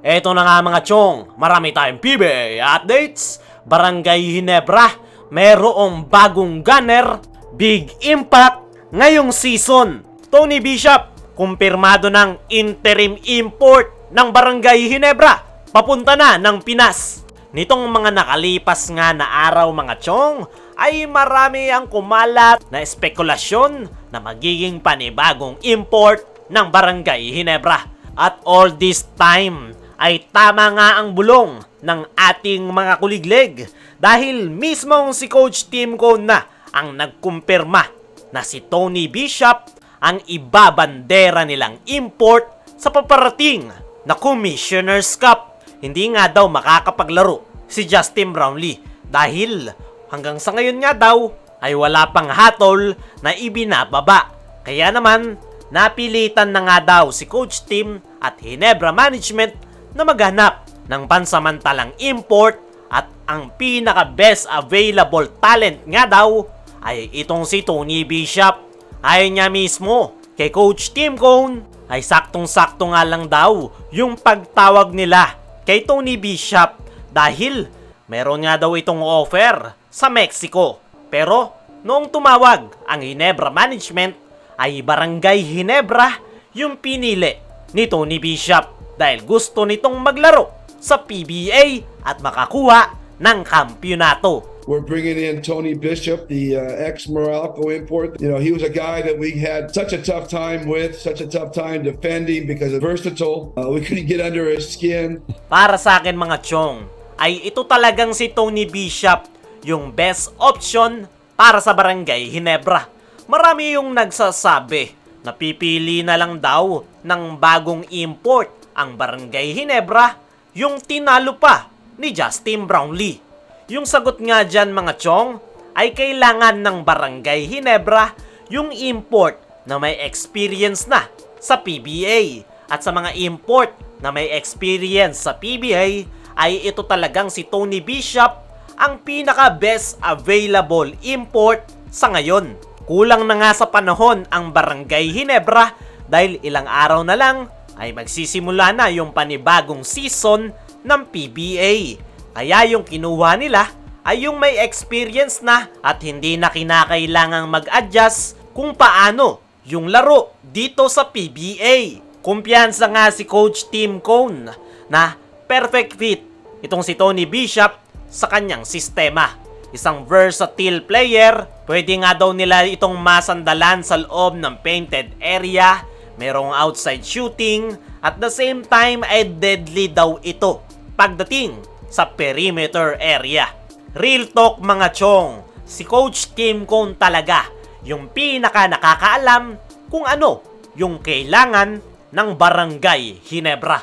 Eto na nga mga chong, marami tayong PBA updates. Barangay Ginebra, merong bagong gunner, big impact ngayong season. Tony Bishop, kumpirmado ng interim import ng Barangay Ginebra, papunta na ng Pinas. Nitong mga nakalipas nga na araw mga chong, ay marami ang kumalat na espekulasyon na magiging panibagong import ng Barangay Ginebra. At all this time, ay tama nga ang bulong ng ating mga kuliglig dahil mismong si Coach Tim Cone na ang nagkumpirma na si Tony Bishop ang ibabandera nilang import sa paparating na Commissioner's Cup. Hindi nga daw makakapaglaro si Justin Brownlee dahil hanggang sa ngayon nga daw ay wala pang hatol na ibinababa. Kaya naman napilitan na nga daw si Coach Tim at Ginebra Management na maghanap ng pansamantalang import at ang pinaka-best available talent nga daw ay itong si Tony Bishop. Ayon niya mismo kay Coach Tim Cone ay saktong-sakto nga lang daw yung pagtawag nila kay Tony Bishop dahil meron nga daw itong offer sa Mexico. Pero noong tumawag ang Ginebra Management ay Barangay Ginebra yung pinili ni Tony Bishop dahil gusto nitong maglaro sa PBA at makakuha ng kampyonato. We're bringing in Tony Bishop, the ex-Morocco import. You know, he was a guy that we had such a tough time with, such a tough time defending because of versatile. We couldn't get under his skin. Para sa akin mga chong, ay ito talagang si Tony Bishop yung best option para sa Barangay Ginebra. Marami yung nagsasabi na pipili na lang daw ng bagong import ang Barangay Ginebra yung tinalo pa ni Justin Brownlee. Yung sagot nga dyan mga chong ay kailangan ng Barangay Ginebra yung import na may experience na sa PBA. At sa mga import na may experience sa PBA ay ito talagang si Tony Bishop ang pinaka best available import sa ngayon. Kulang na nga sa panahon ang Barangay Ginebra dahil ilang araw na lang ay magsisimula na yung panibagong season ng PBA. Kaya yung kinuha nila ay yung may experience na at hindi na kinakailangang mag-adjust kung paano yung laro dito sa PBA. Kumpiyansa nga si Coach Tim Cone na perfect fit itong si Tony Bishop sa kanyang sistema. Isang versatile player, pwede nga daw nila itong masandalan sa loob ng painted area, merong outside shooting, at the same time ay deadly daw ito pagdating sa perimeter area. Real talk mga chong, si Coach Tim Cone talaga yung pinaka nakakaalam kung ano yung kailangan ng Barangay Ginebra.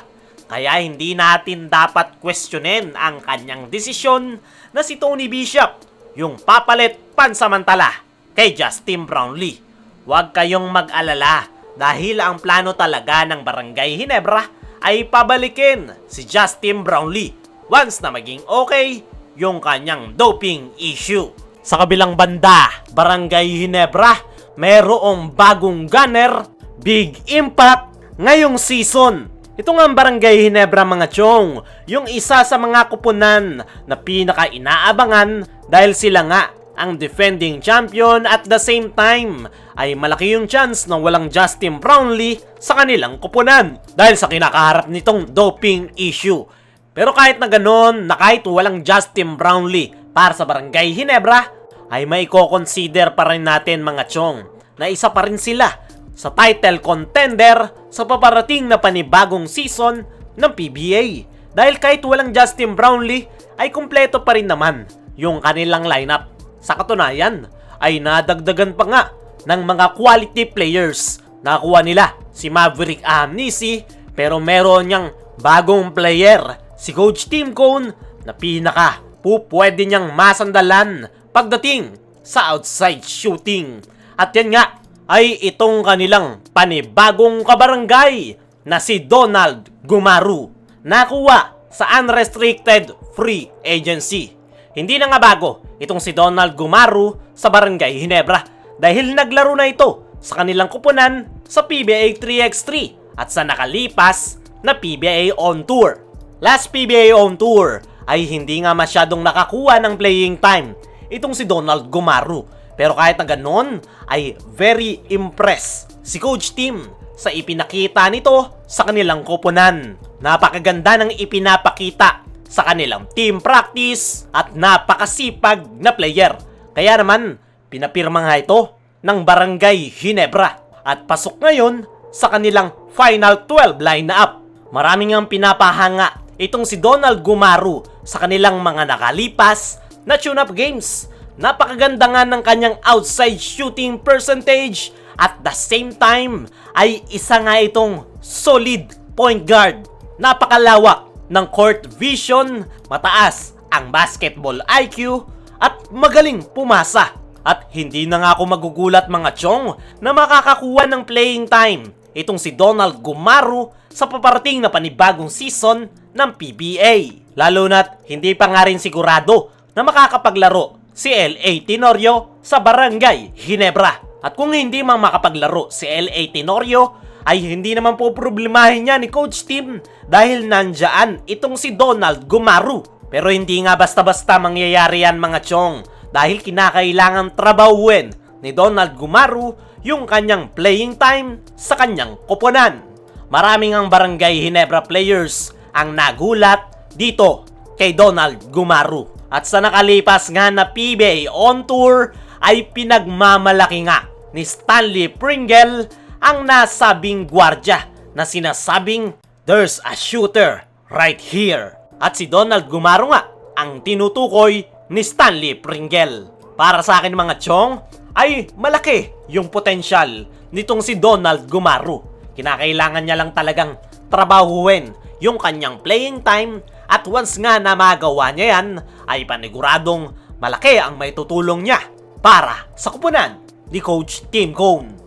Kaya hindi natin dapat questionin ang kanyang desisyon na si Tony Bishop yung papalit pansamantala kay Justin Brownlee. Huwag kayong mag-alala dahil ang plano talaga ng Barangay Ginebra ay pabalikin si Justin Brownlee once na maging okay yung kanyang doping issue. Sa kabilang banda, Barangay Ginebra, merong bagong gunner, big impact ngayong season. Ito nga ang Barangay Ginebra mga chong, yung isa sa mga kupunan na pinaka-inaabangan dahil sila nga ang defending champion at the same time ay malaki yung chance na walang Justin Brownlee sa kanilang kupunan dahil sa kinakaharap nitong doping issue. Pero kahit na ganon, na kahit walang Justin Brownlee para sa Barangay Ginebra, ay may consider pa rin natin mga chong na isa pa rin sila sa title contender sa paparating na panibagong season ng PBA. Dahil kahit walang Justin Brownlee ay kumpleto pa rin naman yung kanilang lineup. Sa katunayan ay nadagdagan pa nga ng mga quality players. Nakuha nila si Maverick Amnisi pero meron niyang bagong player, si Coach Tim Cone, na pinaka pwede niyang masandalan pagdating sa outside shooting. At yan nga ay itong kanilang panibagong kabarangay na si Donald Gumaru. Nakuha sa unrestricted free agency. Hindi na nga bago itong si Donald Gumaru sa Barangay Ginebra dahil naglaro na ito sa kanilang kupunan sa PBA 3x3 at sa nakalipas na PBA On Tour. Last PBA on tour ay hindi nga masyadong nakakuha ng playing time itong si Donald Gumaru. Pero kahit na ganon ay very impressed si Coach Tim sa ipinakita nito sa kanilang koponan. Napakaganda ng ipinapakita sa kanilang team practice at napakasipag na player. Kaya naman, pinapirma nga ito ng Barangay Ginebra at pasok ngayon sa kanilang Final 12 lineup. Maraming ang pinapahanga itong si Donald Gumaru sa kanilang mga nakalipas na tune-up games. Napakaganda nga ng kanyang outside shooting percentage at the same time ay isa nga itong solid point guard. Napakalawak ng court vision, mataas ang basketball IQ at magaling pumasa. At hindi na nga ako magugulat mga chong na makakakuha ng playing time itong si Donald Gumaru sa paparating na panibagong season ng PBA. Lalo na't hindi pa nga rin sigurado na makakapaglaro si L.A. Tenorio sa Barangay Ginebra. At kung hindi man makapaglaro si L.A. Tenorio, ay hindi naman po problemahin niya ni Coach Tim dahil nandyan itong si Donald Gumaru. Pero hindi nga basta-basta mangyayari yan mga chong dahil kinakailangan trabahuin ni Donald Gumaru yung kanyang playing time sa kanyang koponan. Maraming ang Barangay Ginebra players ang nagulat dito kay Donald Gumaru. At sa nakalipas nga na PBA on tour ay pinagmamalaki nga ni Stanley Pringle ang nasabing gwardya na sinasabing there's a shooter right here. At si Donald Gumaru nga ang tinutukoy ni Stanley Pringle. Para sa akin mga chong ay malaki yung potensyal nitong si Donald Gumaru. Kinakailangan niya lang talagang trabahuin yung kanyang playing time at once nga na magawa niya yan ay paniguradong malaki ang may tutulong niya para sa koponan ni Coach Tim Cone.